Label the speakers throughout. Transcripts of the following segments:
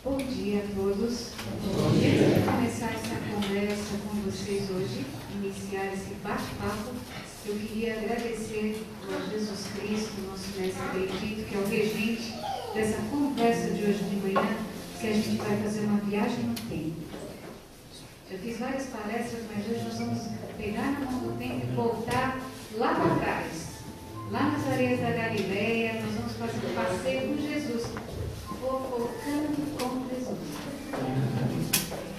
Speaker 1: Bom dia a todos. Antes de começar essa conversa com vocês hoje, iniciar esse bate-papo, eu queria agradecer a Jesus Cristo, nosso mestre bendito, que é o regente dessa conversa de hoje de manhã, que a gente vai fazer uma viagem no tempo. Já fiz várias palestras, mas hoje nós vamos pegar na mão do tempo e voltar lá para trás, lá nas areias da Galileia. Nós vamos fazer um passeio com Jesus, fofocando com Jesus.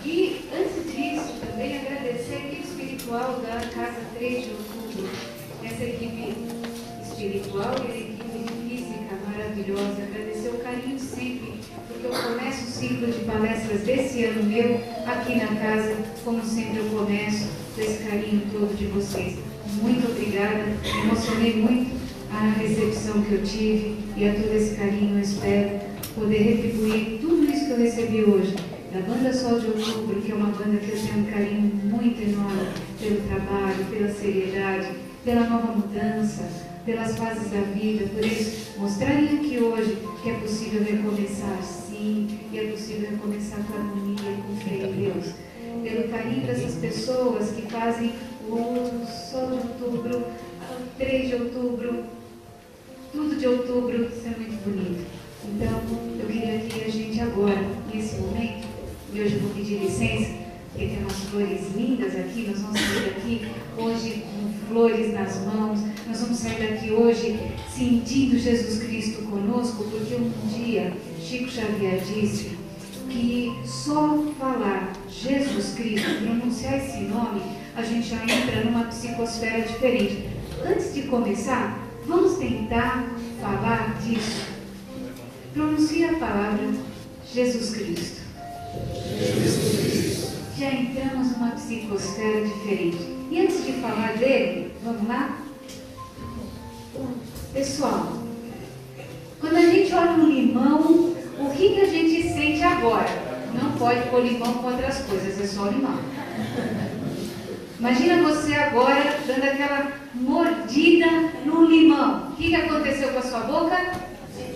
Speaker 1: E antes disso, também agradecer a equipe espiritual da Casa 3 de Outubro, essa equipe espiritual e a equipe física maravilhosa. Agradecer o carinho sempre, porque eu começo o ciclo de palestras desse ano meu aqui na casa, como sempre eu começo, com esse carinho todo de vocês. Muito obrigada, me emocionei muito a recepção que eu tive e a todo esse carinho. Eu espero poder retribuir tudo isso que eu recebi hoje da Banda Sol de Outubro, que é uma banda que eu tenho um carinho muito enorme pelo trabalho, pela seriedade, pela nova mudança, pelas fases da vida, por eles mostrarem aqui hoje que é possível recomeçar sim, e é possível recomeçar com harmonia, com fé em Deus. Pelo carinho dessas pessoas que fazem o Sol de Outubro, o 3 de Outubro, tudo de outubro, isso é muito bonito. Então, eu queria que a gente agora, nesse momento, e hoje eu vou pedir licença, porque tem umas flores lindas aqui, nós vamos sair daqui hoje com flores nas mãos, nós vamos sair daqui hoje sentindo Jesus Cristo conosco, porque um dia Chico Xavier disse que só falar Jesus Cristo, pronunciar esse nome, a gente já entra numa psicosfera diferente. Antes de começar, vamos tentar falar disso. Pronuncie a palavra Jesus Cristo. Jesus Cristo. Já entramos numa psicosfera diferente. E antes de falar dele, vamos lá? Pessoal, quando a gente olha um limão, o que a gente sente agora? Não pode pôr limão com outras coisas, é só limão. Imagina você agora dando aquela mordida no limão. O que aconteceu com a sua boca?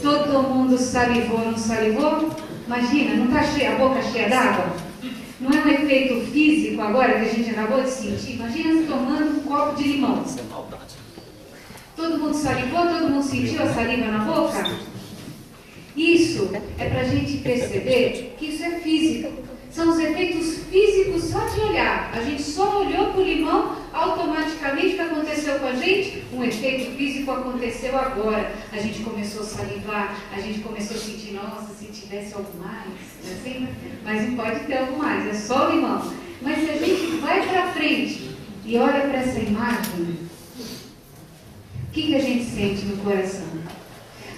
Speaker 1: Todo mundo salivou, não salivou? Imagina, não está cheia, a boca cheia d'água? Não é um efeito físico agora que a gente acabou de sentir? Imagina tomando um copo de limão. Todo mundo salivou, todo mundo sentiu a saliva na boca? Isso é para a gente perceber que isso é físico. São os efeitos físicos só de olhar. A gente só olhou para o limão, automaticamente o que aconteceu com a gente? Um efeito físico aconteceu agora. A gente começou a salivar, a gente começou a sentir, nossa, se tivesse algo mais, assim, mas não pode ter algo mais, é só o limão. Mas se a gente vai para frente e olha para essa imagem, o que a gente sente no coração?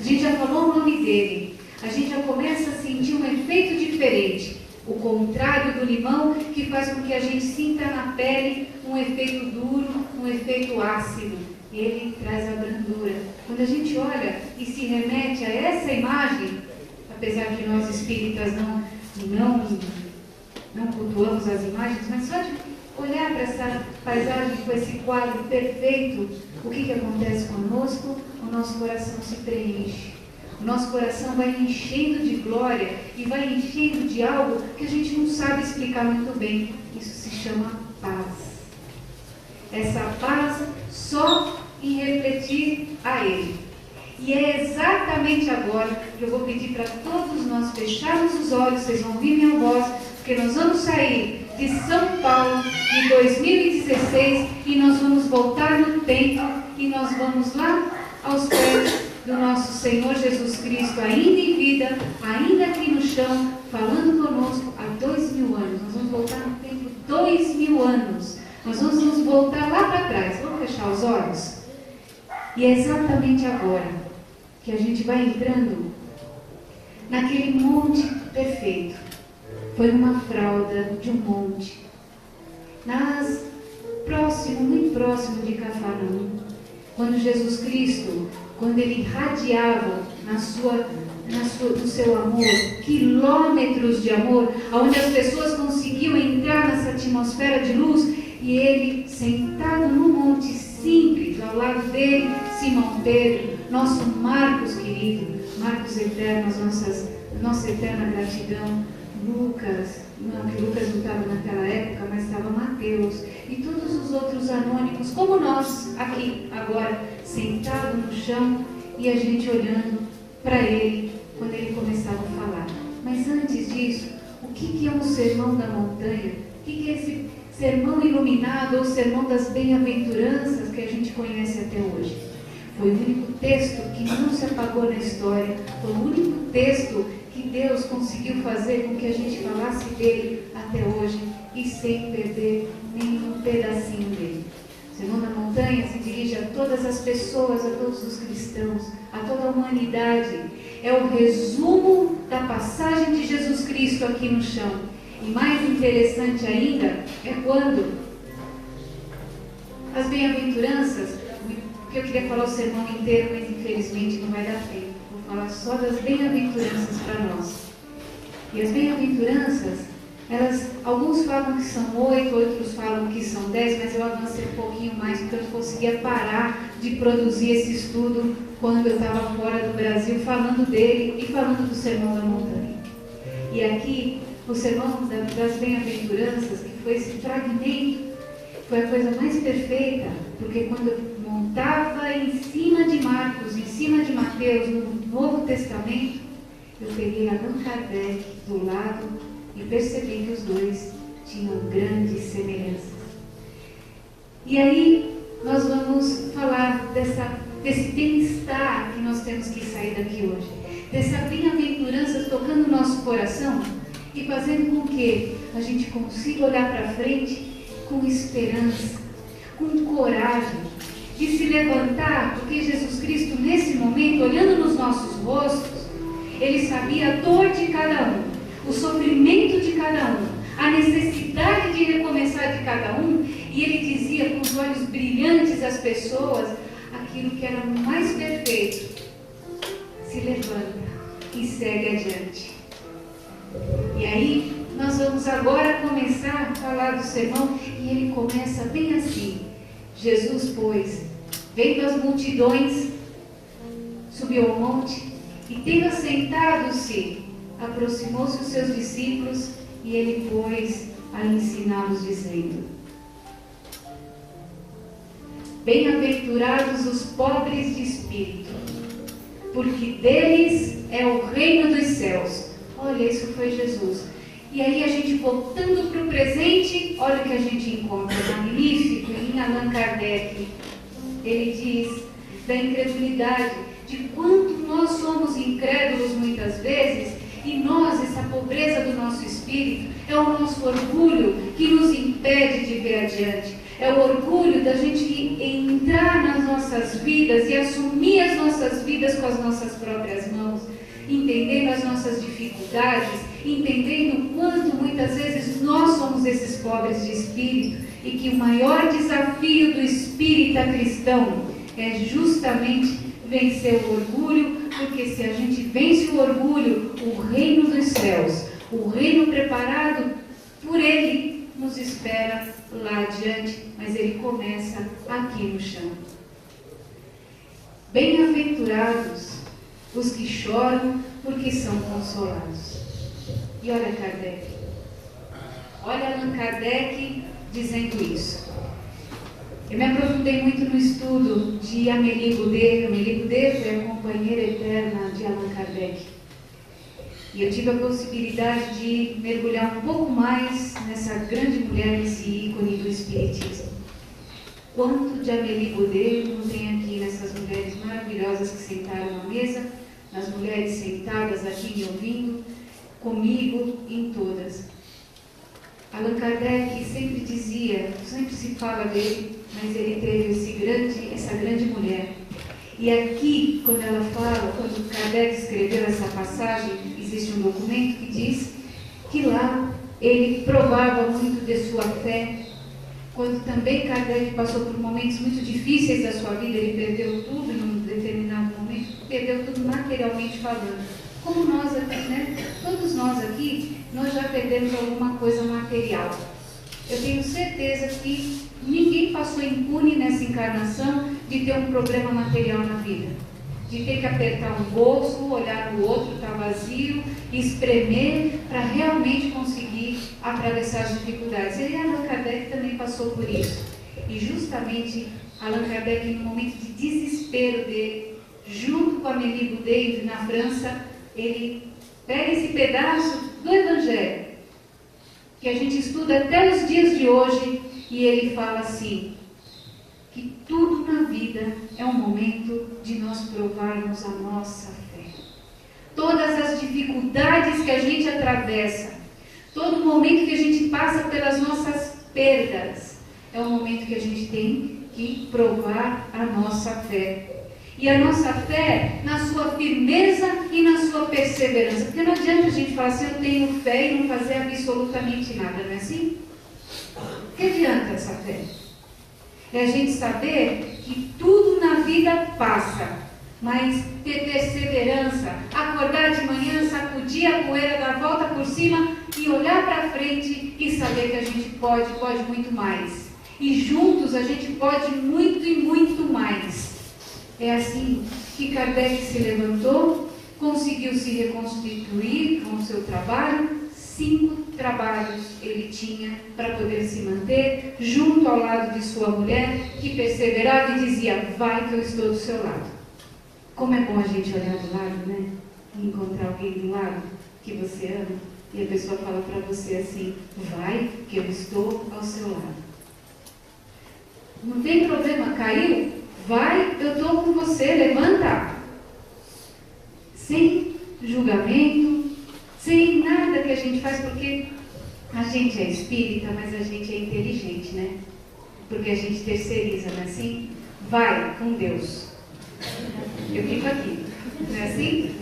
Speaker 1: A gente já falou o nome dele, a gente já começa a sentir um efeito diferente. O contrário do limão, que faz com que a gente sinta na pele um efeito duro, um efeito ácido. Ele traz a brandura. Quando a gente olha e se remete a essa imagem, apesar que nós espíritas não cultuamos as imagens, mas só de olhar para essa paisagem, com esse quadro perfeito, o que acontece conosco? O nosso coração se preenche. O nosso coração vai enchendo de glória e vai enchendo de algo que a gente não sabe explicar muito bem. Isso se chama paz. Essa paz só em refletir a Ele. E é exatamente agora que eu vou pedir para todos nós fecharmos os olhos, vocês vão ouvir minha voz, porque nós vamos sair de São Paulo de 2016 e nós vamos voltar no tempo e nós vamos lá aos pés do nosso Senhor Jesus Cristo, ainda em vida, ainda aqui no chão, falando conosco há 2000 anos. Nós vamos voltar no tempo 2000 anos. Nós vamos nos voltar lá para trás. Vamos fechar os olhos? E é exatamente agora que a gente vai entrando naquele monte perfeito. Foi uma fralda de um monte, muito próximo de Cafarnaum, quando Jesus Cristo, quando ele irradiava no seu amor, quilômetros de amor, onde as pessoas conseguiam entrar nessa atmosfera de luz, e ele sentado num monte simples, ao lado dele, Simão Pedro, nosso Marcos querido, Marcos eterno, as nossas nossa eterna gratidão. Lucas, não que Lucas não estava naquela época, mas estava Mateus e todos os outros anônimos, como nós aqui agora, sentados no chão e a gente olhando para ele quando ele começava a falar. Mas antes disso, o que é um sermão da montanha? O que é esse sermão iluminado ou sermão das bem-aventuranças que a gente conhece até hoje? Foi o único texto que não se apagou na história, foi o único texto que Deus conseguiu fazer com que a gente falasse dele até hoje e sem perder nenhum pedacinho dele. O Sermão da Montanha se dirige a todas as pessoas, a todos os cristãos, a toda a humanidade. É o resumo da passagem de Jesus Cristo aqui no chão. E mais interessante ainda é quando as bem-aventuranças, porque eu queria falar o sermão inteiro, mas infelizmente não vai dar tempo. Vou falar só das bem-aventuranças para nós. E as bem-aventuranças, alguns falam que são 8, outros falam que são 10, mas eu avancei um pouquinho mais, porque eu não conseguia parar de produzir esse estudo quando eu estava fora do Brasil, falando dele e falando do Sermão da Montanha. E aqui, o Sermão das Bem-aventuranças, que foi esse fragmento, foi a coisa mais perfeita, porque quando eu montava em cima de Marcos, em cima de Mateus, no Novo Testamento, eu peguei Allan Kardec do lado e percebi que os dois tinham grandes semelhanças. E aí, nós vamos falar desse bem-estar que nós temos que sair daqui hoje. Dessa bem-aventurança tocando o nosso coração e fazendo com que a gente consiga olhar para frente com esperança, com coragem, de se levantar, porque Jesus Cristo, nesse momento, olhando nos nossos rostos, Ele sabia a dor de cada um, o sofrimento de cada um, a necessidade de recomeçar de cada um, e Ele dizia com os olhos brilhantes às pessoas aquilo que era mais perfeito: se levanta e segue adiante. E aí, nós vamos agora começar a falar do sermão, e ele começa bem assim: Jesus, pois, vendo as multidões, subiu ao monte, e tendo assentado-se, aproximou-se os seus discípulos, e ele pôs a ensiná-los, dizendo: Bem-aventurados os pobres de espírito, porque deles é o reino dos céus. Olha, isso foi Jesus. E aí a gente voltando para o presente, olha o que a gente encontra magnífico em Allan Kardec. Ele diz da incredulidade, de quanto nós somos incrédulos muitas vezes, e nós, essa pobreza do nosso espírito, é o nosso orgulho que nos impede de ver adiante. É o orgulho da gente entrar nas nossas vidas e assumir as nossas vidas com as nossas próprias mãos, entendendo as nossas dificuldades, entendendo o quanto muitas vezes nós somos esses pobres de espírito, e que o maior desafio do espírita cristão é justamente vencer o orgulho, porque se a gente vence o orgulho, o reino dos céus, o reino preparado por Ele, nos espera lá adiante, mas ele começa aqui no chão. Bem-aventurados os que choram, porque são consolados. E olha Kardec. Olha Allan Kardec dizendo isso. Eu me aprofundei muito no estudo de Amélie Goudet. Amélie Goudet foi a companheira eterna de Allan Kardec. E eu tive a possibilidade de mergulhar um pouco mais nessa grande mulher, nesse ícone do Espiritismo. Quanto de Amélie Goudet não tem aqui nessas mulheres maravilhosas que sentaram à mesa, nas mulheres sentadas aqui me ouvindo, comigo, em todas. Allan Kardec sempre dizia, sempre se fala dele, mas ele teve essa grande mulher. E aqui, quando ela fala, quando Kardec escreveu essa passagem, existe um documento que diz que lá ele provava muito de sua fé. Quando também Kardec passou por momentos muito difíceis da sua vida, ele perdeu tudo em um determinado momento, perdeu tudo materialmente falando. Como nós aqui, né? Todos nós aqui, nós já perdemos alguma coisa material. Eu tenho certeza que ninguém passou impune nessa encarnação de ter um problema material na vida. de ter que apertar um bolso, olhar no outro, está vazio, espremer para realmente conseguir atravessar as dificuldades. E Allan Kardec também passou por isso. E justamente Allan Kardec, no momento de desespero dele, junto com Amélie Boudet na França, ele pega esse pedaço do Evangelho, que a gente estuda até os dias de hoje, e ele fala assim, que tudo na vida é um momento de nós provarmos a nossa fé. Todas as dificuldades que a gente atravessa, todo momento que a gente passa pelas nossas perdas, é um momento que a gente tem que provar a nossa fé. E a nossa fé na sua firmeza e na sua perseverança. Porque não adianta a gente falar assim, eu tenho fé e não fazer absolutamente nada, não é assim? O que adianta essa fé? É a gente saber que tudo na vida passa, mas ter perseverança, acordar de manhã, sacudir a poeira, dar a volta por cima e olhar para frente e saber que a gente pode muito mais. E juntos a gente pode muito e muito mais. É assim que Kardec se levantou, conseguiu se reconstituir com o seu trabalho. 5 trabalhos ele tinha para poder se manter, junto ao lado de sua mulher, que perseverava e dizia, vai que eu estou do seu lado. Como é bom a gente olhar do lado, né? E encontrar alguém do lado que você ama, e a pessoa fala para você assim, vai que eu estou ao seu lado. Não tem problema, caiu? Vai, eu estou com você, levanta. Sem julgamento, sem nada que a gente faz, porque a gente é espírita, mas a gente é inteligente, né? Porque a gente terceiriza, não é assim? Vai com Deus. Eu fico aqui, não é assim?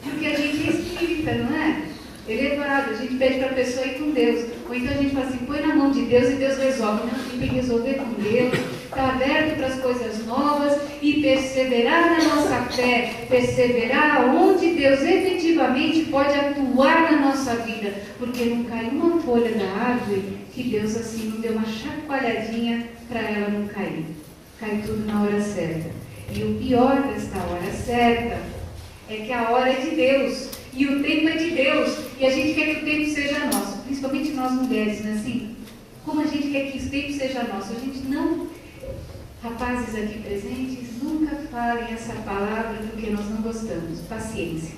Speaker 1: Porque a gente é espírita, não é? Elevado, a gente pede para a pessoa ir com Deus. Ou então a gente fala assim, põe na mão de Deus e Deus resolve. Não, a gente tem que resolver com Deus, estar aberto para as coisas novas e perseverar na nossa fé, perseverar onde Deus efetivamente pode atuar na nossa vida, porque não cai uma folha da árvore que Deus assim não deu uma chacoalhadinha para ela não cair. Cai tudo na hora certa. E o pior desta hora certa é que a hora é de Deus e o tempo é de Deus e a gente quer que o tempo seja nosso, principalmente nós mulheres, não é assim? Como a gente quer que o tempo seja nosso, a gente não... Rapazes aqui presentes, nunca falem essa palavra porque nós não gostamos. Paciência.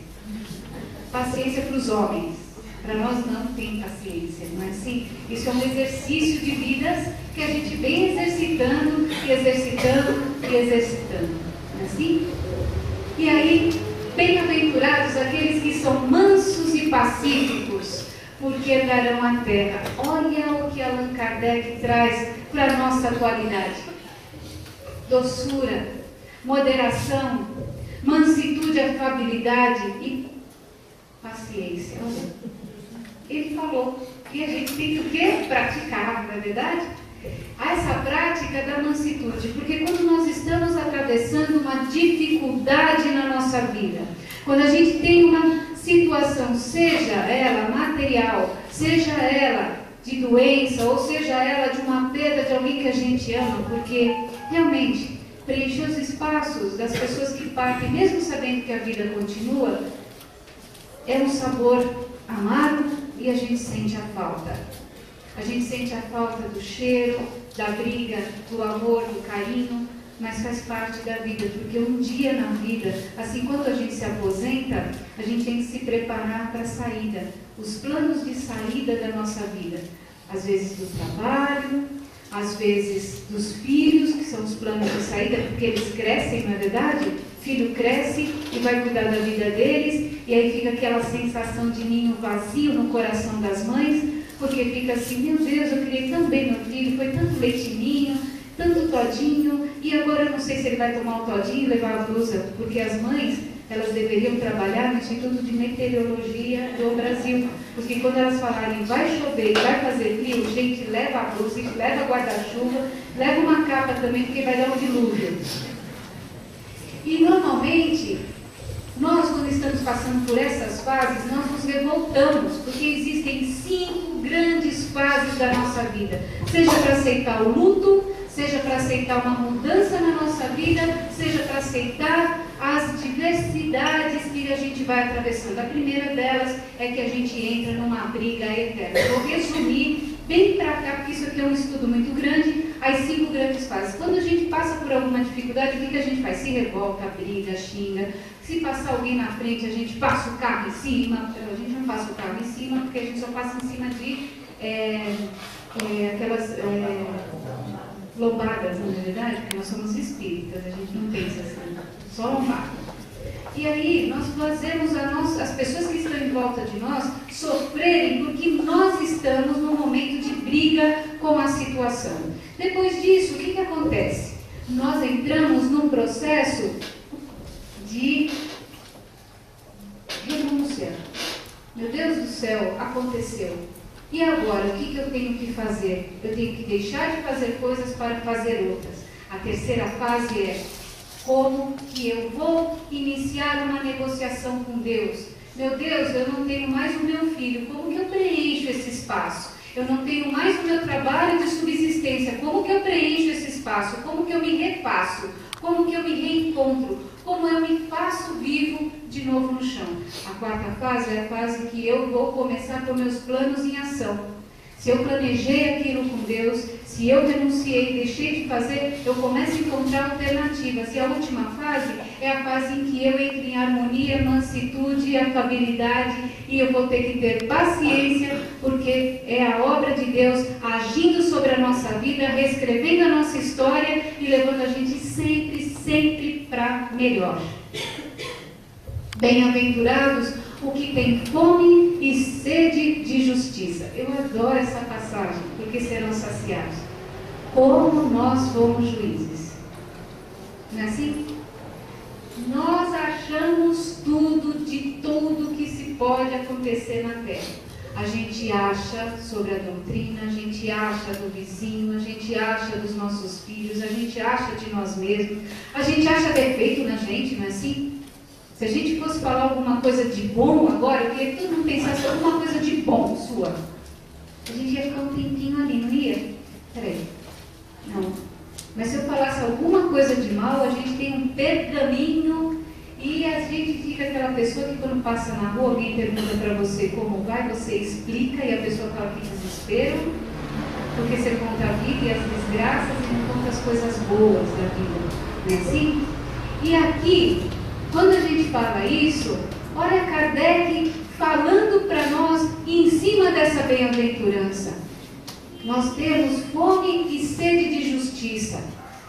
Speaker 1: Paciência para os homens. Para nós não tem paciência, não é assim? Isso é um exercício de vidas que a gente vem exercitando, e exercitando, e exercitando. Não é assim? E aí, bem-aventurados aqueles que são mansos e pacíficos, porque herdarão a terra. Olha o que Allan Kardec traz para a nossa atualidade. Doçura, moderação, mansitude, afabilidade e paciência. Ele falou que a gente tem que o quê? Praticar, não é verdade? Essa prática da mansitude, porque quando nós estamos atravessando uma dificuldade na nossa vida, quando a gente tem uma situação, seja ela material, seja ela de doença, ou seja ela de uma perda de alguém que a gente ama, porque realmente preencher os espaços das pessoas que partem, mesmo sabendo que a vida continua, é um sabor amargo e a gente sente a falta. A gente sente a falta do cheiro, da briga, do amor, do carinho, mas faz parte da vida, porque um dia na vida, assim quando a gente se aposenta, a gente tem que se preparar para a saída, os planos de saída da nossa vida, às vezes do trabalho, às vezes dos filhos, que são os planos de saída, porque eles crescem, não é verdade? O filho cresce e vai cuidar da vida deles, e aí fica aquela sensação de ninho vazio no coração das mães, porque fica assim, meu Deus, eu criei tão bem meu filho, foi tanto leitinho, tanto todinho, e agora eu não sei se ele vai tomar o todinho e levar a blusa, porque as mães, elas deveriam trabalhar no Instituto de Meteorologia do Brasil, porque quando elas falarem vai chover e vai fazer frio, gente, leva a blusa, leva guarda-chuva, leva uma capa também, porque vai dar um dilúvio. E normalmente, nós quando estamos passando por essas fases, nós nos revoltamos, porque existem 5 grandes fases da nossa vida, seja para aceitar o luto, seja para aceitar uma mudança na nossa vida, seja para aceitar as diversidades que a gente vai atravessando. A primeira delas é que a gente entra numa briga eterna. Eu vou resumir bem para cá, porque isso aqui é um estudo muito grande, as 5 grandes fases. Quando a gente passa por alguma dificuldade, o que a gente faz? Se revolta, briga, xinga. Se passar alguém na frente, a gente passa o carro em cima. A gente não passa o carro em cima, porque a gente só passa em cima de aquelas lombadas, na verdade, porque nós somos espíritas, a gente não pensa assim, só lombada. E aí nós fazemos as pessoas que estão em volta de nós sofrerem porque nós estamos num momento de briga com a situação. Depois disso, o que acontece? Nós entramos num processo de renúncia. Meu Deus do céu, aconteceu. E agora, o que eu tenho que fazer? Eu tenho que deixar de fazer coisas para fazer outras. A terceira fase é como que eu vou iniciar uma negociação com Deus. Meu Deus, eu não tenho mais o meu filho, como que eu preencho esse espaço? Eu não tenho mais o meu trabalho de subsistência, como que eu preencho esse espaço? Como que eu me refaço? Como que eu me reencontro? Como eu me faço vivo de novo no chão? A quarta fase é a fase que eu vou começar com meus planos em ação. Se eu planejei aquilo com Deus, se eu renunciei, deixei de fazer, eu começo a encontrar alternativas. E a última fase é a fase em que eu entro em harmonia, mansitude, afabilidade, e eu vou ter que ter paciência, porque é a obra de Deus agindo sobre a nossa vida, reescrevendo a nossa história e levando a gente sempre para melhor. Bem-aventurados o que tem fome e sede de justiça. Eu adoro essa passagem, porque serão saciados. Como nós fomos juízes. Não é assim? Nós achamos tudo que se pode acontecer na Terra. A gente acha sobre a doutrina, a gente acha do vizinho, a gente acha dos nossos filhos, a gente acha de nós mesmos, a gente acha defeito na gente, não é assim? Se a gente fosse falar alguma coisa de bom agora, eu queria que todo mundo pensasse alguma coisa de bom sua. A gente ia ficar um tempinho ali, não ia? Peraí. Não. Mas se eu falasse alguma coisa de mal, a gente tem um pergaminho e a gente fica aquela pessoa que quando passa na rua, alguém pergunta para você como vai, você explica e a pessoa fala que desespero, porque você conta a vida e as desgraças e não conta as coisas boas da vida. Não é assim? E aqui, quando a gente fala isso, olha Kardec falando para nós em cima dessa bem-aventurança. Nós temos fome e sede de justiça.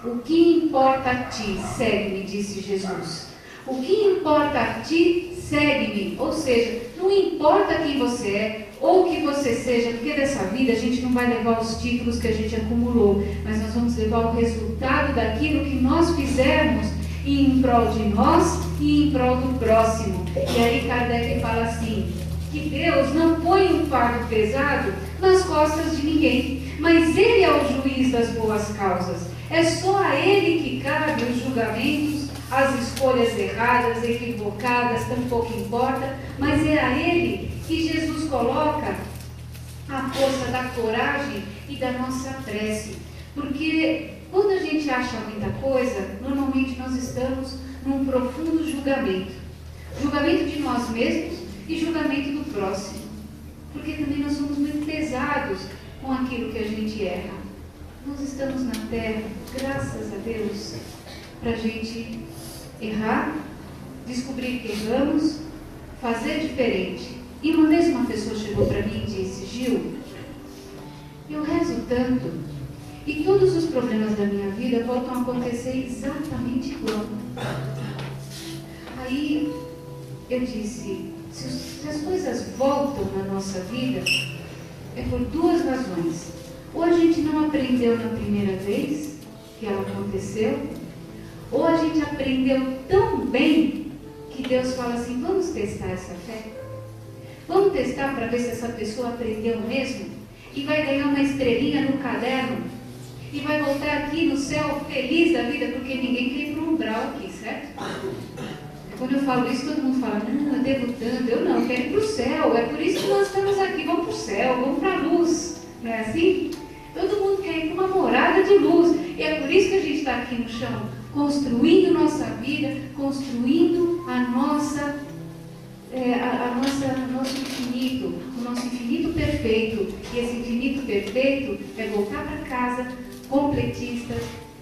Speaker 1: O que importa a ti? Segue-me, disse Jesus. O que importa a ti? Segue-me. Ou seja, não importa quem você é ou o que você seja, porque dessa vida a gente não vai levar os títulos que a gente acumulou, mas nós vamos levar o resultado daquilo que nós fizermos em prol de nós e em prol do próximo. E aí Kardec fala assim, que Deus não põe um fardo pesado nas costas de ninguém, mas Ele é o juiz das boas causas. É só a Ele que cabe os julgamentos, as escolhas erradas, equivocadas, tampouco importa, mas é a Ele que Jesus coloca a força da coragem e da nossa prece. Porque quando a gente acha muita coisa, normalmente nós estamos num profundo julgamento. Julgamento de nós mesmos e julgamento do próximo. Porque também nós somos muito pesados com aquilo que a gente erra. Nós estamos na Terra, graças a Deus, para a gente errar, descobrir que erramos, fazer diferente. E uma vez uma pessoa chegou para mim e disse, Gil, eu rezo tanto, e todos os problemas da minha vida voltam a acontecer exatamente igual. Aí eu disse, se as coisas voltam na nossa vida, é por duas razões. Ou a gente não aprendeu na primeira vez que ela aconteceu, ou a gente aprendeu tão bem que Deus fala assim, vamos testar essa fé? Vamos testar para ver se essa pessoa aprendeu mesmo? E vai ganhar uma estrelinha no caderno? E vai voltar aqui no céu feliz da vida, porque ninguém quer ir para o umbral aqui, certo? Quando eu falo isso, todo mundo fala, não, eu devo tanto. Eu não, eu quero ir para o céu. É por isso que nós estamos aqui, vamos para o céu, vamos para a luz. Não é assim? Todo mundo quer ir para uma morada de luz. E é por isso que a gente está aqui no chão, construindo nossa vida, construindo nosso infinito, o nosso infinito perfeito. E esse infinito perfeito é voltar para casa completista,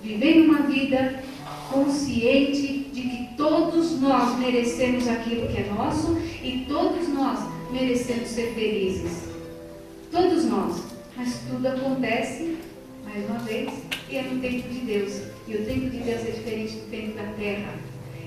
Speaker 1: vivendo uma vida consciente de que todos nós merecemos aquilo que é nosso e todos nós merecemos ser felizes. Todos nós. Mas tudo acontece, mais uma vez, e é no tempo de Deus. E o tempo de Deus é diferente do tempo da terra.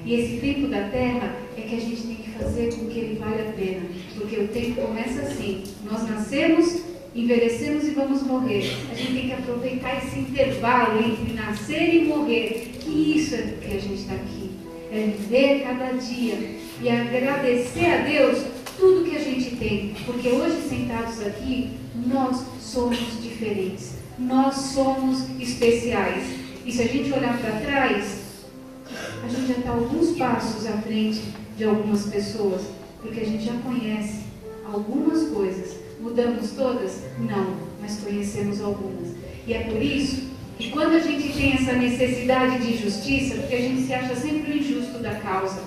Speaker 1: E esse tempo da terra é que a gente tem que fazer com que ele valha a pena. Porque o tempo começa assim. Nós nascemos, envelhecemos e vamos morrer. A gente tem que aproveitar esse intervalo entre nascer e morrer. E isso é porque a gente está aqui. É viver cada dia e agradecer a Deus tudo que a gente tem. Porque hoje, sentados aqui, nós somos diferentes. Nós somos especiais. E se a gente olhar para trás, a gente já está alguns passos à frente de algumas pessoas, porque a gente já conhece algumas coisas. Mudamos todas? Não, mas conhecemos algumas. E é por isso que quando a gente tem essa necessidade de justiça, porque a gente se acha sempre o injusto da causa,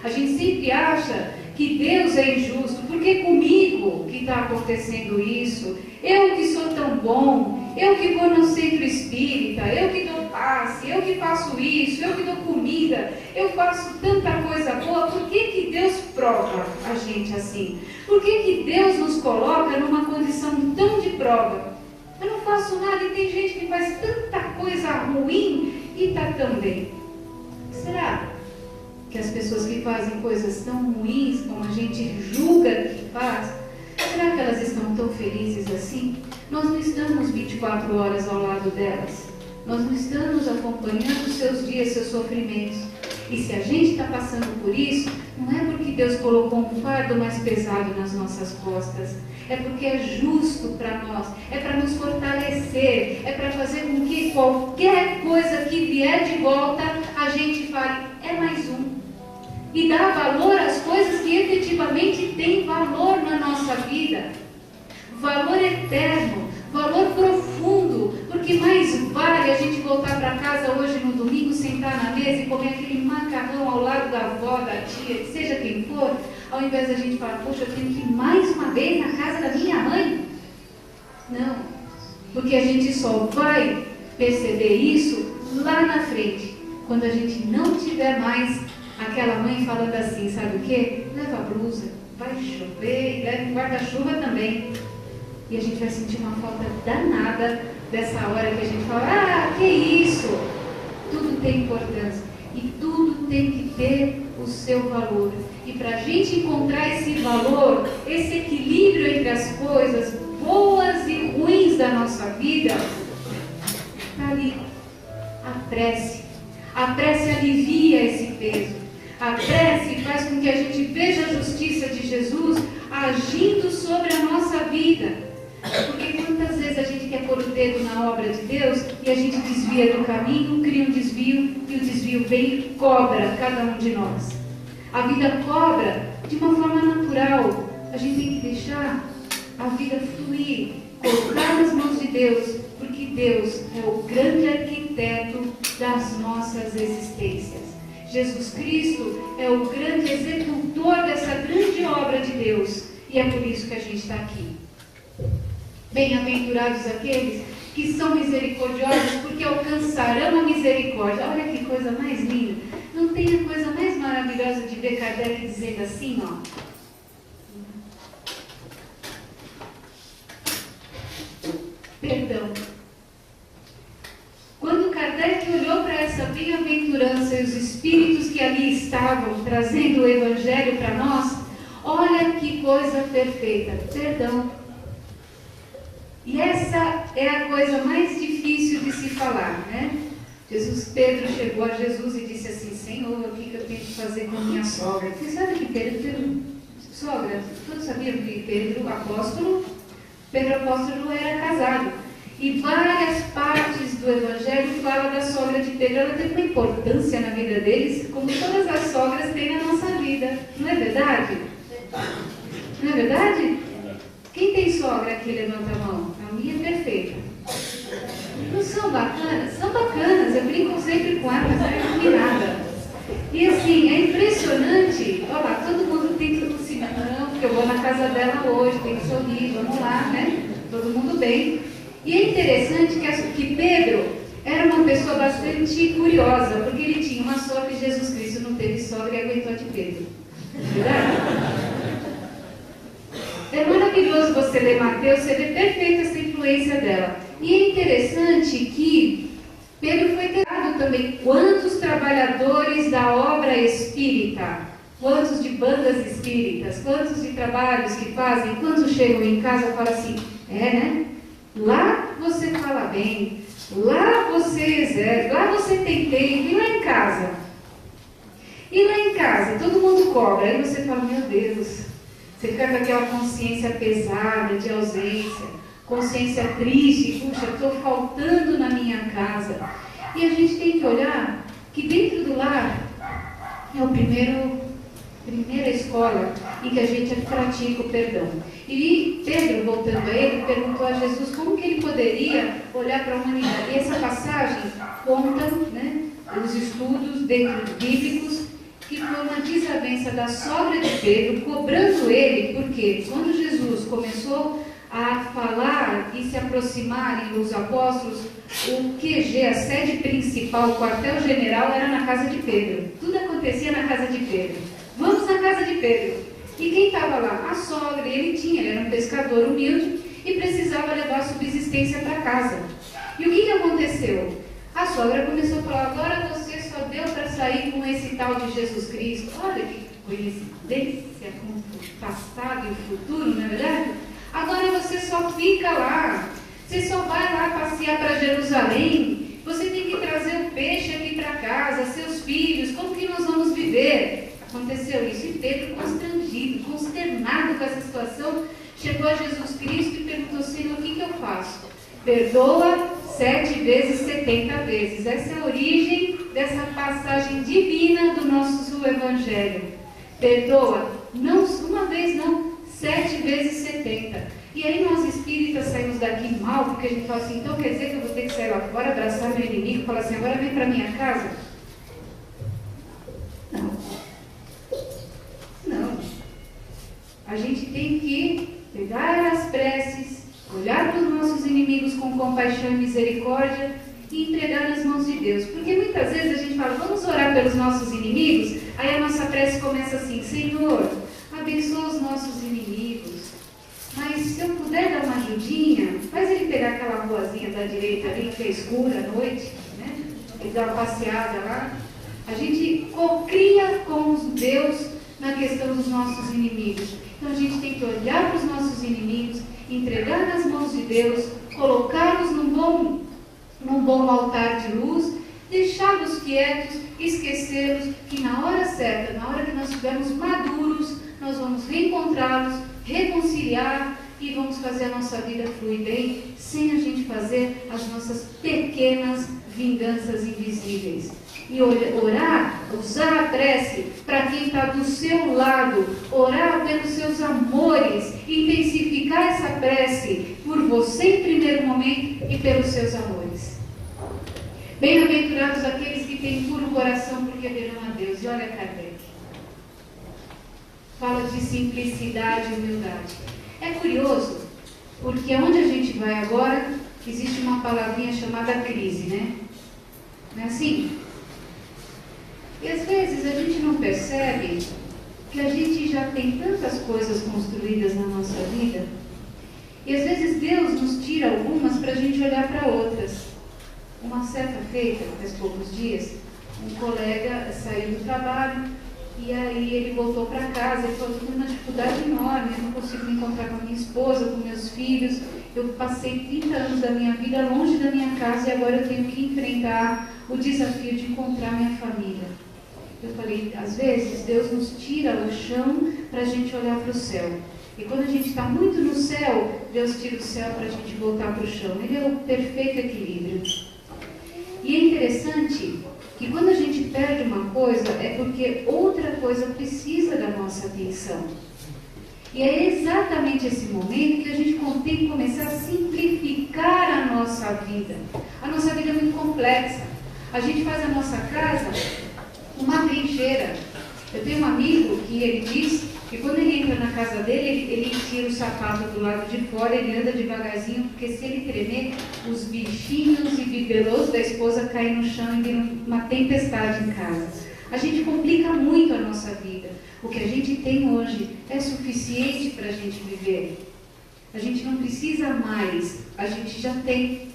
Speaker 1: a gente sempre acha que Deus é injusto, porque comigo que está acontecendo isso, eu que sou tão bom, eu que vou no centro espírita, eu que dou passe, eu que faço isso, eu que dou comida, eu faço tanta coisa boa, por que Deus prova a gente assim? Por que Deus nos coloca numa condição tão de prova? Eu não faço nada e tem gente que faz tanta coisa ruim e está tão bem. Será que as pessoas que fazem coisas tão ruins como a gente julga que faz, será que elas estão tão felizes assim? Nós não estamos 24 horas ao lado delas. Nós não estamos acompanhando os seus dias, seus sofrimentos. E se a gente está passando por isso, não é porque Deus colocou um fardo mais pesado nas nossas costas. É porque é justo para nós. É para nos fortalecer. É para fazer com que qualquer coisa que vier de volta, a gente fale, é mais um. E dar valor às coisas que efetivamente têm valor na nossa vida. Valor eterno, valor profundo, porque mais vale a gente voltar para casa hoje no domingo, sentar na mesa e comer aquele macarrão ao lado da avó, da tia, seja quem for, ao invés da gente falar, poxa, eu tenho que ir mais uma vez na casa da minha mãe. Não, porque a gente só vai perceber isso lá na frente, quando a gente não tiver mais aquela mãe falando assim, sabe o quê? Leva a blusa, vai chover e leva um guarda-chuva também. E a gente vai sentir uma falta danada dessa hora que a gente fala, ah, que isso? Tudo tem importância e tudo tem que ter o seu valor. E para a gente encontrar esse valor, esse equilíbrio entre as coisas boas e ruins da nossa vida, está ali a prece. A prece alivia esse peso. A prece faz com que a gente veja a justiça de Jesus agindo sobre a nossa vida. Porque quantas vezes a gente quer pôr o dedo na obra de Deus e a gente desvia do caminho, cria um desvio e o desvio vem e cobra cada um de nós. A vida cobra de uma forma natural. A gente tem que deixar a vida fluir, colocar nas mãos de Deus, porque Deus é o grande arquiteto das nossas existências. Jesus Cristo é o grande executor dessa grande obra de Deus. E é por isso que a gente está aqui. Bem-aventurados aqueles que são misericordiosos, porque alcançarão a misericórdia. Olha que coisa mais linda. Não tem a coisa mais maravilhosa de ver Kardec dizendo assim, ó. Perdão. Quando Kardec olhou para essa bem-aventurança e os espíritos que ali estavam trazendo o Evangelho para nós, olha que coisa perfeita. Perdão. E essa é a coisa mais difícil de se falar, né? Pedro chegou a Jesus e disse assim, Senhor, o que eu tenho que fazer com a minha sogra? Você sabe que Pedro sogra, todos sabiam que Pedro apóstolo era casado. E várias partes do Evangelho falam da sogra de Pedro. Ela teve uma importância na vida deles, como todas as sogras têm na nossa vida. Não é verdade? Não é verdade? Quem tem sogra aqui, levanta a mão. A minha é perfeita. Não são bacanas? São bacanas. impressionante, olha lá, todo mundo tem que assim, não, porque eu vou na casa dela hoje, tem que sorrir, vamos lá, né? Todo mundo bem. E é interessante que Pedro era uma pessoa bastante curiosa, porque ele tinha uma sogra e Jesus Cristo não teve sogra e aguentou de Pedro. Verdade? É maravilhoso você ler Mateus, você vê perfeita essa influência dela. E é interessante que Pedro foi tentado também. Quantos trabalhadores da obra espírita, quantos de bandas espíritas, quantos de trabalhos que fazem, quantos chegam em casa e falam assim, né? Lá você fala bem, lá você exerce, lá você tem tempo, e lá em casa? E lá em casa, todo mundo cobra, aí você fala, meu Deus, você fica com aquela consciência pesada de ausência, consciência triste, puxa, estou faltando na minha casa. E a gente tem que olhar que dentro do lar é a primeira escola em que a gente pratica o perdão. E Pedro, voltando a ele, perguntou a Jesus como que ele poderia olhar para a humanidade. E essa passagem conta, né, os estudos bíblicos, que foi uma desavença da sogra de Pedro, cobrando ele, porque quando Jesus começou a falar e se aproximar dos apóstolos, o QG, a sede principal, o quartel-general, era na casa de Pedro. Tudo acontecia na casa de Pedro. Vamos na casa de Pedro. E quem estava lá? A sogra. E ele era um pescador humilde e precisava levar subsistência para casa. E o que aconteceu? A sogra começou a falar, agora você só deu para sair com esse tal de Jesus Cristo. Olha que coincidência com o passado e o futuro, não é verdade? Agora você só fica lá, você só vai lá passear para Jerusalém, você tem que trazer o peixe aqui para casa, seus filhos, como que nós vamos viver? Aconteceu isso e Pedro, constrangido, consternado com essa situação, chegou a Jesus Cristo e perguntou, Senhor, o que eu faço? Perdoa 7 vezes, 70 vezes. Essa é a origem dessa passagem divina do nosso Evangelho. Perdoa, não uma vez não, 7 vezes 70. E aí nós espíritas saímos daqui mal, porque a gente fala assim, então quer dizer que eu vou ter que sair lá fora, abraçar meu inimigo, falar assim, agora vem para minha casa? Não. A gente tem que pegar as preces, olhar para os nossos inimigos com compaixão e misericórdia e entregar nas mãos de Deus. Porque muitas vezes a gente fala, vamos orar pelos nossos inimigos, aí a nossa prece começa assim, Senhor, abençoa os nossos inimigos, mas se eu puder dar uma ajudinha, faz ele pegar aquela ruazinha da direita ali, que é escura à noite, né? Ele dá uma passeada lá. A gente cocria com Deus na questão dos nossos inimigos. Então a gente tem que olhar para os nossos inimigos, entregar nas mãos de Deus, colocá-los num bom altar de luz, deixá-los quietos, esquecê-los, que na hora certa, na hora que nós estivermos maduros, nós vamos reencontrá-los, reconciliar e vamos fazer a nossa vida fluir bem, sem a gente fazer as nossas pequenas vinganças invisíveis. E orar, usar a prece para quem está do seu lado, orar pelos seus amores, intensificar essa prece por você em primeiro momento e pelos seus amores. Bem-aventurados aqueles que têm puro coração, porque verão a Deus. E olha Kardec, fala de simplicidade e humildade. É curioso, porque onde a gente vai agora, existe uma palavrinha chamada crise, né? Não é assim? E às vezes a gente não percebe que a gente já tem tantas coisas construídas na nossa vida, e às vezes Deus nos tira algumas para a gente olhar para outras. Uma certa feita, faz poucos dias, um colega saiu do trabalho e aí ele voltou para casa e falou, estou numa dificuldade enorme, eu não consigo me encontrar com a minha esposa, com meus filhos, eu passei 30 anos da minha vida longe da minha casa e agora eu tenho que enfrentar o desafio de encontrar minha família. Eu falei, às vezes Deus nos tira o chão para a gente olhar para o céu. E quando a gente está muito no céu, Deus tira o céu para a gente voltar para o chão. Ele é o perfeito equilíbrio. E é interessante que quando a gente perde uma coisa, é porque outra coisa precisa da nossa atenção. E é exatamente esse momento que a gente tem que começar a simplificar a nossa vida. A nossa vida é muito complexa. A gente faz a nossa casa uma trincheira. Eu tenho um amigo que ele diz que quando ele entra na casa dele, ele tira o sapato do lado de fora, ele anda devagarzinho, porque se ele tremer, os bichinhos e bibelôs da esposa caem no chão e vem uma tempestade em casa. A gente complica muito a nossa vida. O que a gente tem hoje é suficiente para a gente viver. A gente não precisa mais, a gente já tem.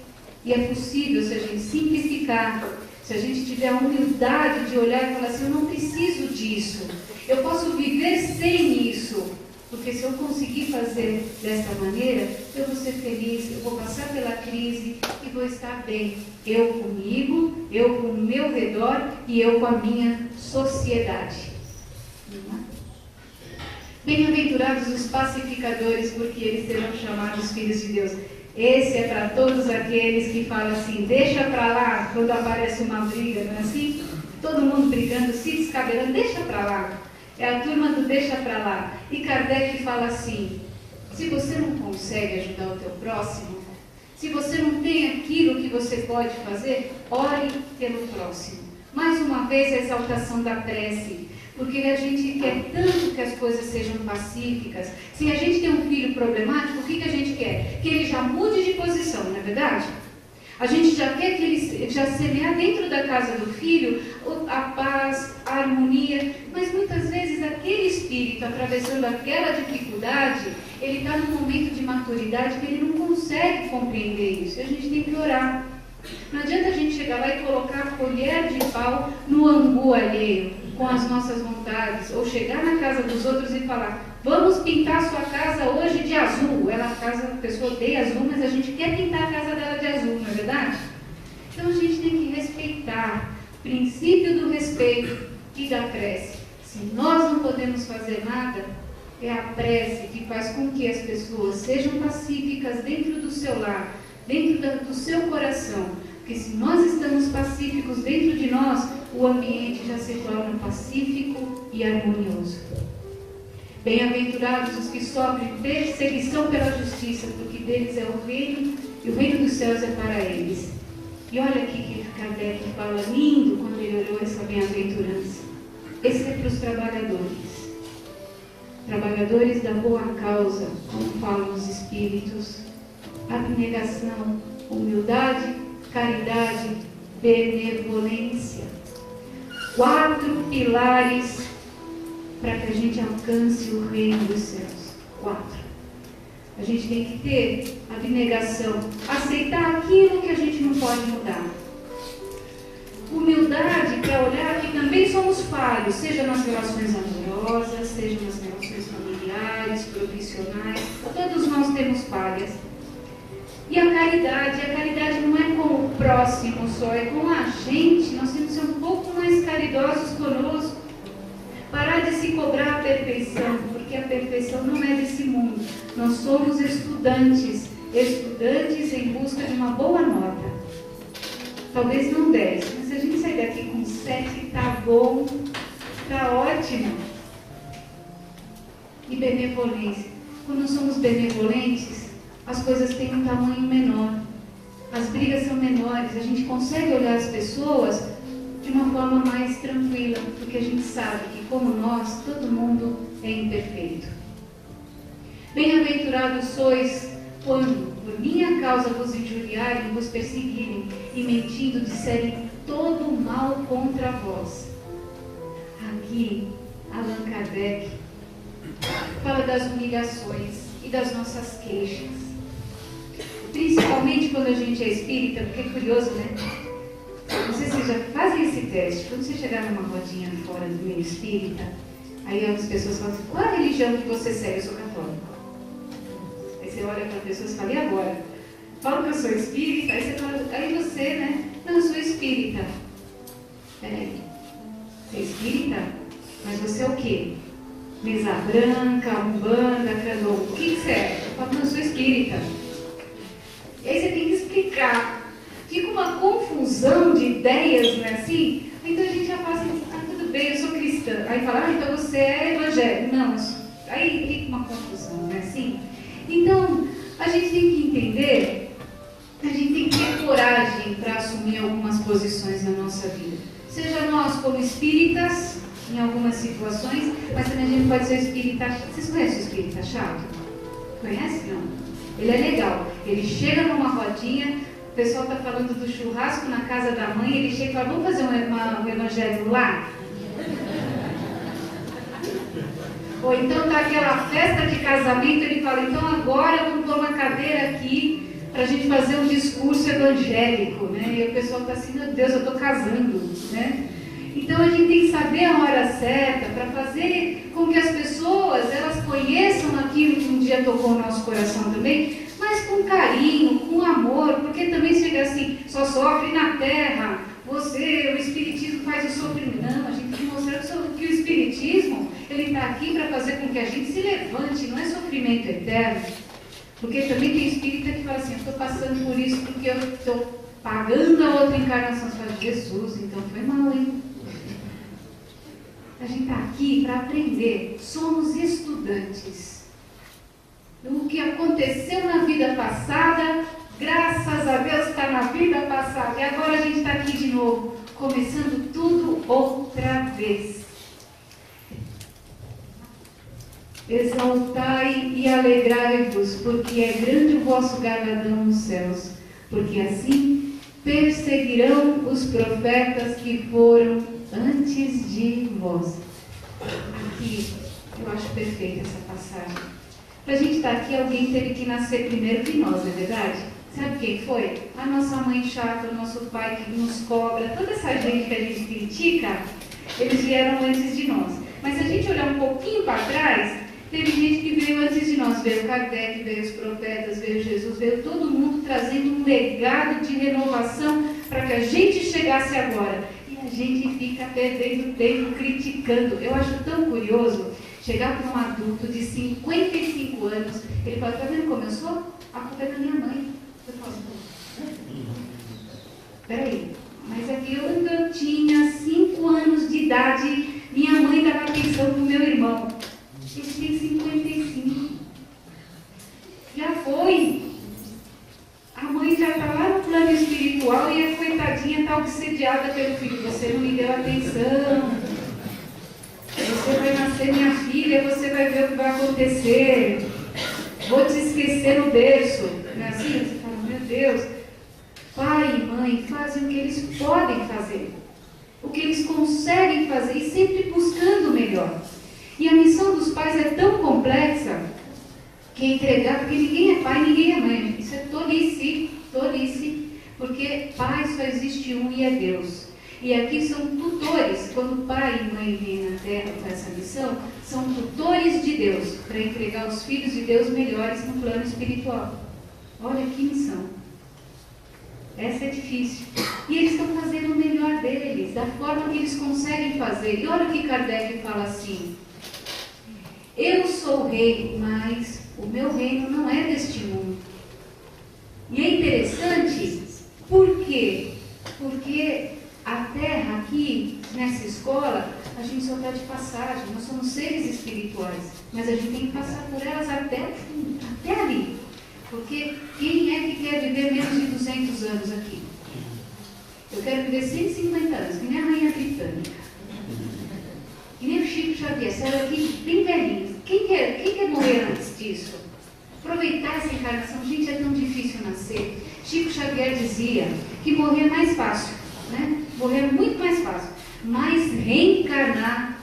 Speaker 1: E é possível se a gente simplificar, se a gente tiver a humildade de olhar e falar assim, eu não preciso disso. Eu posso viver sem isso, porque se eu conseguir fazer dessa maneira, eu vou ser feliz, eu vou passar pela crise e vou estar bem. Eu comigo, eu com o meu redor e eu com a minha sociedade. Bem-aventurados os pacificadores, porque eles serão chamados filhos de Deus. Esse é para todos aqueles que falam assim, deixa para lá, quando aparece uma briga, não é assim? Todo mundo brigando, se descabelando, deixa para lá. É a turma do deixa para lá. E Kardec fala assim, se você não consegue ajudar o teu próximo, se você não tem aquilo que você pode fazer, ore pelo próximo. Mais uma vez a exaltação da prece, porque a gente quer tanto que as coisas sejam pacíficas. Se a gente tem um filho problemático, o que a gente quer? Que ele já mude de posição, não é verdade? A gente já quer que ele já semear dentro da casa do filho a paz, a harmonia, mas muitas vezes aquele espírito, atravessando aquela dificuldade, ele está num momento de maturidade que ele não consegue compreender isso. E a gente tem que orar. Não adianta a gente chegar lá e colocar a colher de pau no angu alheio, com as nossas vontades, ou chegar na casa dos outros e falar, vamos pintar sua casa hoje de azul. A pessoa odeia azul, mas a gente quer pintar a casa dela de azul, não é verdade? Então a gente tem que respeitar o princípio do respeito e da prece. Se nós não podemos fazer nada, é a prece que faz com que as pessoas sejam pacíficas dentro do seu lar, dentro do seu coração. Porque se nós estamos pacíficos dentro de nós, o ambiente já se torna pacífico e harmonioso. Bem-aventurados os que sofrem perseguição pela justiça, porque deles é o reino, e o reino dos céus é para eles. E olha aqui que Kardec fala lindo quando ele olhou essa bem-aventurança. Esse é para os trabalhadores. Trabalhadores da boa causa, como falam os espíritos. Abnegação, humildade, caridade, benevolência. 4 pilares para que a gente alcance o reino dos céus. 4. A gente tem que ter abnegação, aceitar aquilo que a gente não pode mudar. Humildade, que é olhar que também somos falhos, seja nas relações amorosas, seja nas relações familiares, profissionais, todos nós temos falhas. E a caridade não é com o próximo só, é com a gente. Nós temos que ser um pouco mais caridosos conosco. Parar de se cobrar a perfeição, porque a perfeição não é desse mundo. Nós somos estudantes em busca de uma boa nota. Talvez não 10, mas se a gente sair daqui com 7, tá bom, tá ótimo. E benevolência. Quando nós somos benevolentes, as coisas têm um tamanho menor, as brigas são menores, a gente consegue olhar as pessoas de uma forma mais tranquila, porque a gente sabe que, como nós, todo mundo é imperfeito. Bem-aventurados sois quando, por minha causa, vos injuriarem, vos perseguirem e mentindo disserem todo o mal contra vós. Aqui, Allan Kardec fala das humilhações e das nossas queixas. Principalmente quando a gente é espírita, porque é curioso, né? Não sei se vocês já fazem esse teste. Quando você chegar numa rodinha fora do meio espírita, aí as pessoas falam assim, qual a religião que você segue? Eu sou católico. Aí você olha para a pessoa e fala, e agora? Fala que eu sou espírita, aí você fala, aí você, né? Não, eu sou espírita. Peraí, você é espírita? Mas você é o quê? Mesa branca, umbanda, candomblé, o que você é? Eu falo, não, eu sou espírita. E aí você tem que explicar. Fica uma confusão de ideias, não é assim? Então a gente já fala assim, tudo bem, eu sou cristã. Aí fala, então você é evangélico. Não, aí fica uma confusão, não é assim? Então, a gente tem que entender, a gente tem que ter coragem para assumir algumas posições na nossa vida. Seja nós como espíritas, em algumas situações, mas também a gente pode ser espírita. Vocês conhecem o espírita chato? Conhece? Não? Ele é legal. Ele chega numa rodinha, o pessoal está falando do churrasco na casa da mãe, ele chega e fala, vamos fazer um evangelho lá? Ou então está aquela festa de casamento, ele fala, então agora vamos pôr uma cadeira aqui para a gente fazer um discurso evangélico, né? E o pessoal está assim, meu Deus, eu estou casando, né? Então a gente tem que saber a hora certa para fazer com que as pessoas elas conheçam aquilo que um dia tocou o nosso coração também, mas com carinho, com amor, porque também chega assim, só sofre na terra, o Espiritismo faz o sofrimento. Não, a gente tem que mostrar que o Espiritismo ele está aqui para fazer com que a gente se levante, não é sofrimento eterno. Porque também tem espírita que fala assim, eu estou passando por isso porque eu estou pagando a outra encarnação. Você fala, Jesus, então foi mal, hein? A gente está aqui para aprender, somos estudantes. O que aconteceu na vida passada, graças a Deus está na vida passada. E agora a gente está aqui de novo, começando tudo outra vez. Exaltai e alegrai-vos, porque é grande o vosso galardão nos céus, porque assim perseguirão os profetas que foram antes de vós. Aqui, eu acho perfeita essa passagem. Para a gente estar aqui, alguém teve que nascer primeiro que nós, não é verdade? Sabe quem foi? A nossa mãe chata, o nosso pai que nos cobra, toda essa gente que a gente critica, eles vieram antes de nós. Mas se a gente olhar um pouquinho para trás, teve gente que veio antes de nós, veio Kardec, veio os profetas, veio Jesus, veio todo mundo trazendo um legado de renovação para que a gente chegasse agora. E a gente fica perdendo tempo criticando. Eu acho tão curioso chegar para um adulto de 55 anos, ele fala, está vendo como eu sou? A culpa é da minha mãe. Eu falo, peraí, mas aqui eu tinha 5 anos de idade, minha mãe dava atenção para o meu irmão. Ele tem 55. Já foi. A mãe já está lá no plano espiritual e a coitadinha está obsediada pelo filho. Você não me deu atenção. Você vai nascer minha filha, você vai ver o que vai acontecer. Vou te esquecer no berço. Não é assim? Você fala, meu Deus. Pai e mãe fazem o que eles podem fazer. O que eles conseguem fazer e sempre buscando o melhor. E a missão dos pais é tão complexa que entregar, porque ninguém é pai, ninguém é mãe. Isso é tolice, porque pai só existe um e é Deus. E aqui são tutores. Quando pai e mãe vêm na terra com essa missão, são tutores de Deus, para entregar os filhos de Deus melhores no plano espiritual. Olha que missão. Essa é difícil. E eles estão fazendo o melhor deles, da forma que eles conseguem fazer. E olha o que Kardec fala assim. Eu sou o rei, mas o meu reino não é deste mundo. E é interessante, por quê? Porque a terra aqui, nessa escola, a gente só está de passagem, nós somos seres espirituais, mas a gente tem que passar por elas até ali. Porque quem é que quer viver menos de 200 anos aqui? Eu quero viver 150 anos, que nem a rainha britânica. Que nem o Chico Xavier, saiu aqui bem velhinho. Quem quer morrer antes disso? Aproveitar essa encarnação. Gente, é tão difícil nascer. Chico Xavier dizia que morrer é mais fácil, né? Morrer é muito mais fácil. Mas reencarnar.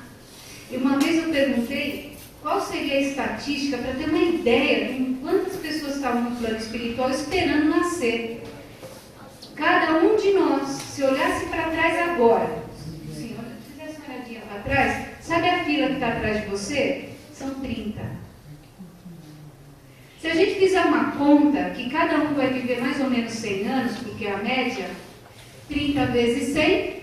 Speaker 1: E uma vez eu perguntei qual seria a estatística para ter uma ideia de quantas pessoas estavam no plano espiritual esperando nascer. Cada um de nós, se olhasse para trás agora, se fizesse uma olhadinha para trás, sabe a fila que está atrás de você? São 30. Se a gente fizer uma conta, que cada um vai viver mais ou menos 100 anos, porque é a média, 30 vezes 100,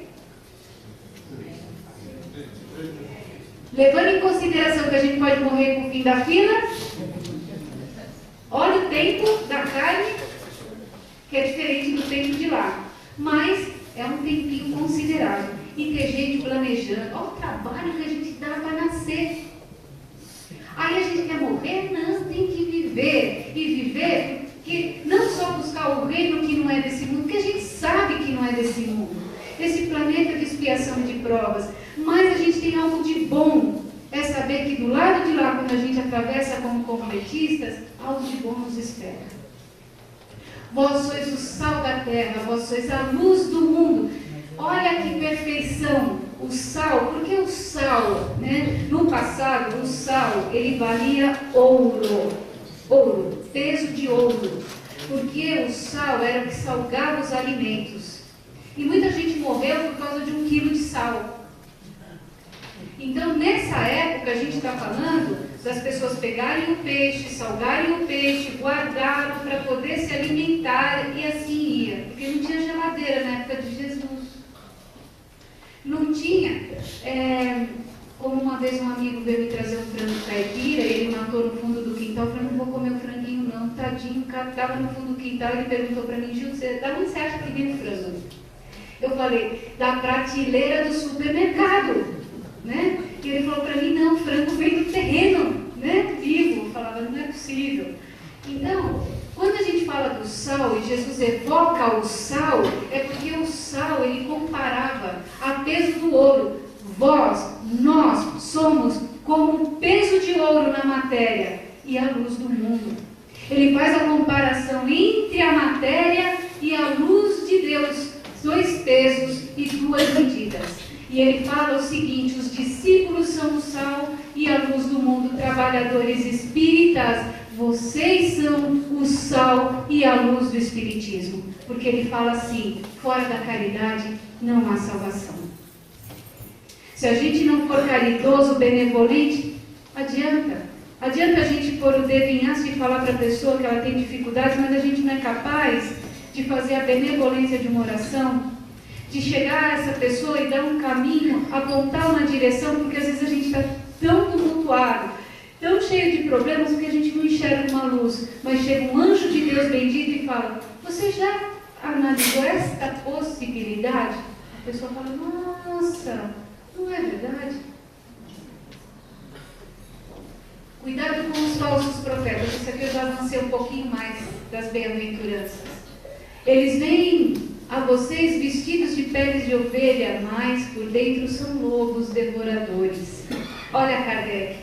Speaker 1: levando em consideração que a gente pode morrer com o fim da fila, olha o tempo da carne, que é diferente do tempo de lá, mas é um tempinho considerável. E ter gente planejando, olha o trabalho que a gente dá para nascer. Aí a gente quer morrer? Não, tem que viver. E viver, que não só buscar o reino que não é desse mundo, porque a gente sabe que não é desse mundo. Esse planeta de expiação de provas. Mas a gente tem algo de bom, é saber que do lado de lá, quando a gente atravessa como completistas, algo de bom nos espera. Vós sois o sal da terra, vós sois a luz do mundo. Olha que perfeição, o sal, porque o sal, né? No passado, o sal, ele valia ouro, peso de ouro, porque o sal era o que salgava os alimentos. E muita gente morreu por causa de 1 quilo de sal. Então, nessa época, a gente está falando das pessoas pegarem o peixe, salgarem o peixe, guardaram para poder se alimentar e assim ia. Porque não tinha geladeira na época de Jesus. Não tinha. Como uma vez um amigo veio me trazer um frango caipira, e ele matou no fundo do quintal. Eu falei, não vou comer o franguinho não, tadinho, o cara estava no fundo do quintal. Ele perguntou para mim, Gil, da onde você acha que vem o frango? Eu falei, da prateleira do supermercado. Né? E ele falou para mim, não, o frango vem do terreno, né? Vivo. Eu falava, não é possível. Então, quando a gente fala do sal e Jesus evoca o sal, é porque o sal ele comparava a peso do ouro. Nós somos como um peso de ouro na matéria e a luz do mundo. Ele faz a comparação entre a matéria e a luz de Deus, 2 pesos e 2 medidas. E ele fala o seguinte, os discípulos são o sal e a luz do mundo, trabalhadores espíritas, vocês são o sal e a luz do espiritismo. Porque ele fala assim, fora da caridade não há salvação. Se a gente não for caridoso, benevolente, adianta. Adianta a gente pôr o dedo em aço e falar para a pessoa que ela tem dificuldade, mas a gente não é capaz de fazer a benevolência de uma oração, de chegar a essa pessoa e dar um caminho, apontar uma direção, porque às vezes a gente está tão tumultuado, tão cheio de problemas, que a gente não enxerga uma luz. Mas chega um anjo de Deus bendito e fala, você já analisou esta possibilidade? A pessoa fala, nossa, não é verdade? Cuidado com os falsos profetas. Isso aqui eu já avancei um pouquinho mais das bem-aventuranças. Eles vêm a vocês vestidos de peles de ovelha, mas por dentro são lobos devoradores. Olha Kardec,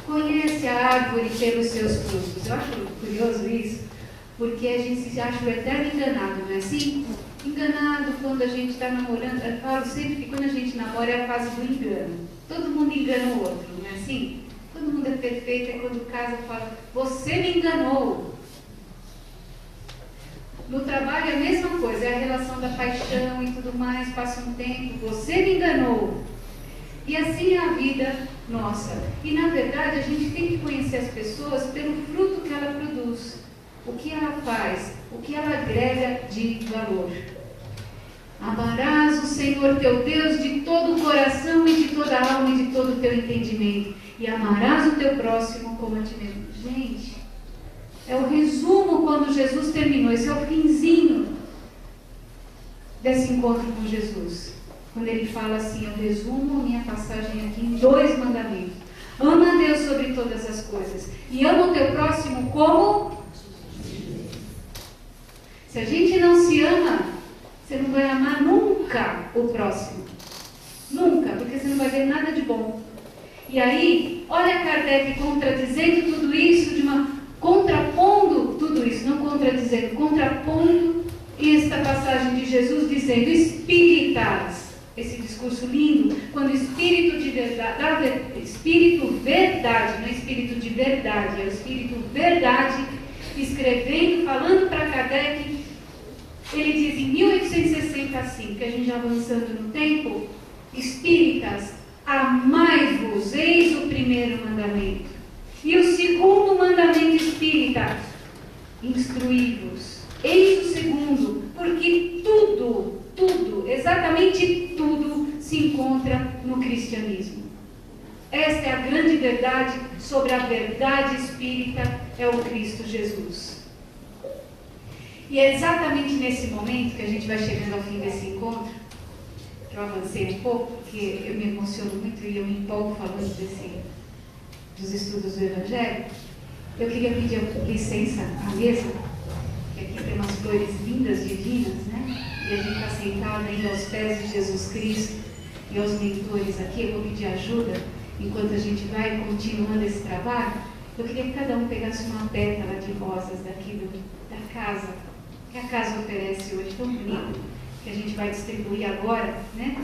Speaker 1: conhece a árvore pelos seus frutos. Eu acho curioso isso, porque a gente se acha o eterno enganado, não é assim? Enganado quando a gente está namorando. Eu falo sempre que quando a gente namora é a fase do engano. Todo mundo engana o outro, não é assim? Todo mundo é perfeito, é quando casa fala, você me enganou. No trabalho é a mesma coisa, é a relação da paixão e tudo mais, passa um tempo, você me enganou. E assim é a vida nossa. E na verdade a gente tem que conhecer as pessoas pelo fruto que ela produz, o que ela faz, o que ela agrega de valor. Amarás o Senhor teu Deus de todo o coração e de toda a alma e de todo o teu entendimento, e amarás o teu próximo como a ti mesmo. Gente, é o resumo quando Jesus terminou. Esse é o finzinho desse encontro com Jesus. Quando ele fala assim, eu resumo minha passagem aqui em 2 mandamentos. Ama a Deus sobre todas as coisas. E ama o teu próximo como? Se a gente não se ama, você não vai amar nunca o próximo. Nunca, porque você não vai ver nada de bom. E aí, olha Kardec contradizendo tudo isso, contrapondo tudo isso, não contradizendo, contrapondo esta passagem de Jesus dizendo, espíritas, esse discurso lindo, quando espírito de verdade, espírito verdade, não é espírito de verdade, é o espírito verdade, escrevendo, falando para Kardec, ele diz em 1860 assim, que a gente já avançando no tempo, espíritas, amai-vos, eis o primeiro mandamento. E o segundo mandamento espírita, instruí-vos. Eis o segundo, porque tudo, exatamente tudo se encontra no cristianismo. Esta é a grande verdade sobre a verdade espírita, é o Cristo Jesus. E é exatamente nesse momento que a gente vai chegando ao fim desse encontro, que eu avancei um pouco, porque eu me emociono muito e eu me empolgo falando dos estudos do Evangelho. Eu queria pedir licença à mesa, que aqui tem umas flores lindas, divinas, né? E a gente está sentado ainda aos pés de Jesus Cristo. e aos mentores aqui, eu vou pedir ajuda enquanto a gente vai continuando esse trabalho. Eu queria que cada um pegasse uma pétala de rosas daqui da casa, que a casa oferece hoje, tão bonito, que a gente vai distribuir agora, né?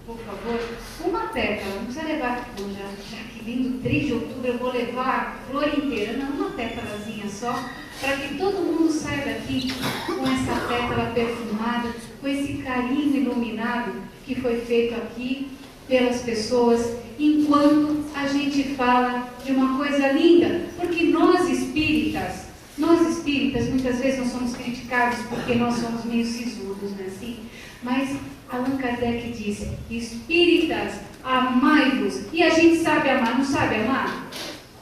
Speaker 1: Por favor, uma pétala, não precisa levar tudo, já que vindo 3 de outubro eu vou levar a flor inteira, não, uma pétalazinha só, para que todo mundo saia daqui com essa pétala perfumada, com esse carinho iluminado que foi feito aqui pelas pessoas, enquanto a gente fala de uma coisa linda, porque nós espíritas, muitas vezes nós somos criticados porque nós somos meio sisudos, não é assim? Mas Allan Kardec disse, espíritas, amai-vos. E a gente sabe amar, não sabe amar?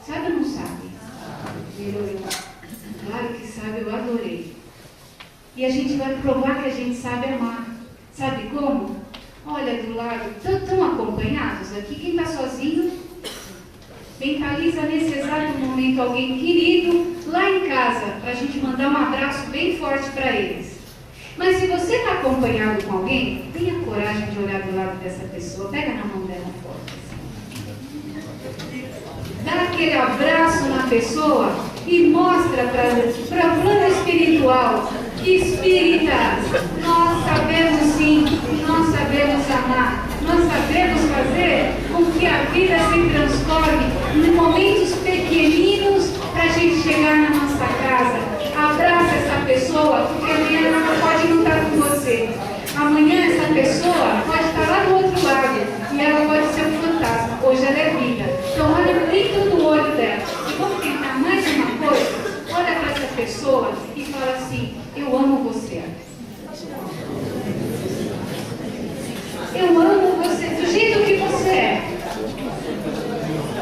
Speaker 1: Sabe ou não sabe? Claro que sabe, eu adorei. E a gente vai provar que a gente sabe amar. Sabe como? Olha do lado, estão acompanhados aqui, quem está sozinho, mentaliza nesse exato momento alguém querido lá em casa, para a gente mandar um abraço bem forte para eles. Mas se você está acompanhado com alguém, tenha coragem de olhar do lado dessa pessoa, pega na mão dela forte. Dá aquele abraço na pessoa e mostra para o plano espiritual que espíritas, nós sabemos sim, nós sabemos amar, nós sabemos fazer com que a vida se transforme em momentos pequeninos para a gente chegar na nossa casa. Abraça essa pessoa, porque amanhã ela pode não estar com você. Amanhã essa pessoa pode estar lá do outro lado e ela pode ser um fantasma. Hoje ela é vida. Então olha muito no olho dela. E vamos tentar mais uma coisa? Olha para essa pessoa e fala assim, eu amo você. Eu amo você do jeito que você é.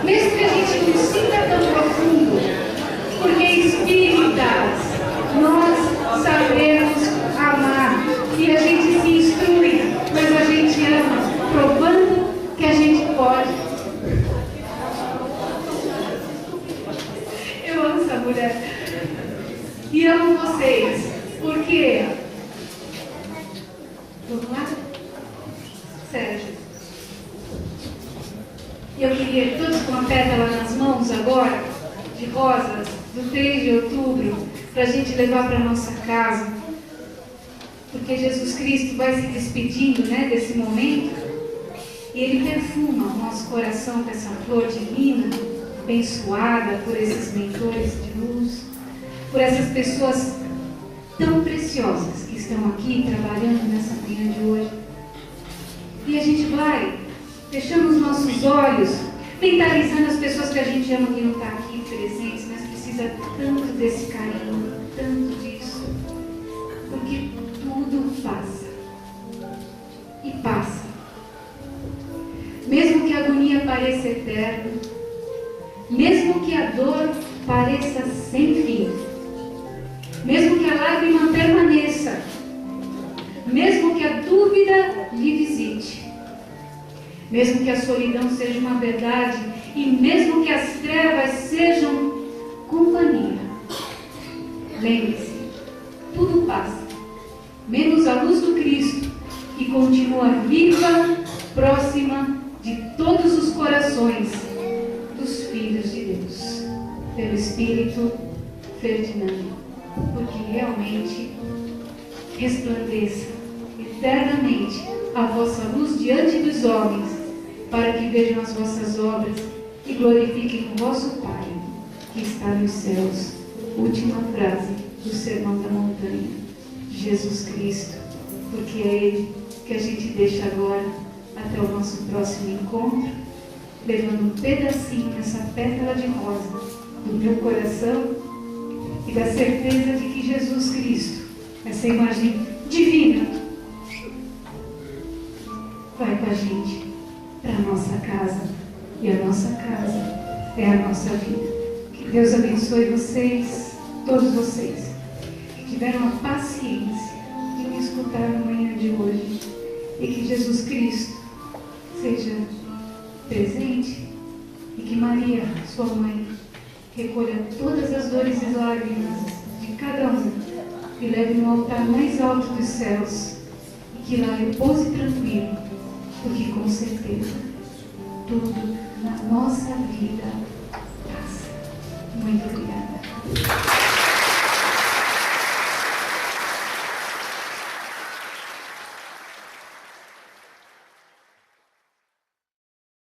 Speaker 1: Mesmo que a gente não sinta tão profundo, porque espíritas, nós sabemos amar e a gente se instrui, mas a gente ama, provando que a gente pode. Eu amo essa mulher e amo vocês, porque vamos lá? Sérgio, eu queria todos com a pétala nas mãos agora, de rosas, do 3 de outubro, para a gente levar para a nossa casa, porque Jesus Cristo vai se despedindo, né, desse momento, e Ele perfuma o nosso coração com essa flor divina, abençoada por esses mentores de luz, por essas pessoas tão preciosas que estão aqui trabalhando nessa manhã de hoje. E a gente vai fechando os nossos olhos, mentalizando as pessoas que a gente ama que não está aqui presentes, mas precisa tanto desse carinho, tanto disso, porque tudo passa. E passa. Mesmo que a agonia pareça eterna, mesmo que a dor pareça sem fim, mesmo que a lágrima permaneça, mesmo que a dúvida lhe visite, mesmo que a solidão seja uma verdade e mesmo que as trevas sejam companhia, lembre-se, tudo passa, menos a luz do Cristo, que continua viva, próxima de todos os corações dos filhos de Deus, pelo Espírito Ferdinando, porque realmente resplandeça eternamente a vossa luz diante dos homens, para que vejam as vossas obras e glorifiquem o vosso Pai, que está nos céus. Última frase do Sermão da Montanha, Jesus Cristo, porque é Ele que a gente deixa agora até o nosso próximo encontro, levando um pedacinho dessa pétala de rosa do meu coração e da certeza de que Jesus Cristo, essa imagem divina, vai com a gente para a nossa casa, e a nossa casa é a nossa vida. Que Deus abençoe vocês, todos vocês, que tiveram a paciência de me escutar na manhã de hoje, e que Jesus Cristo seja presente, e que Maria, sua mãe, recolha todas as dores e lágrimas de cada um e leve no altar mais alto dos céus, e que lá repouse tranquilo, porque com certeza tudo na nossa vida passa. Muito obrigada.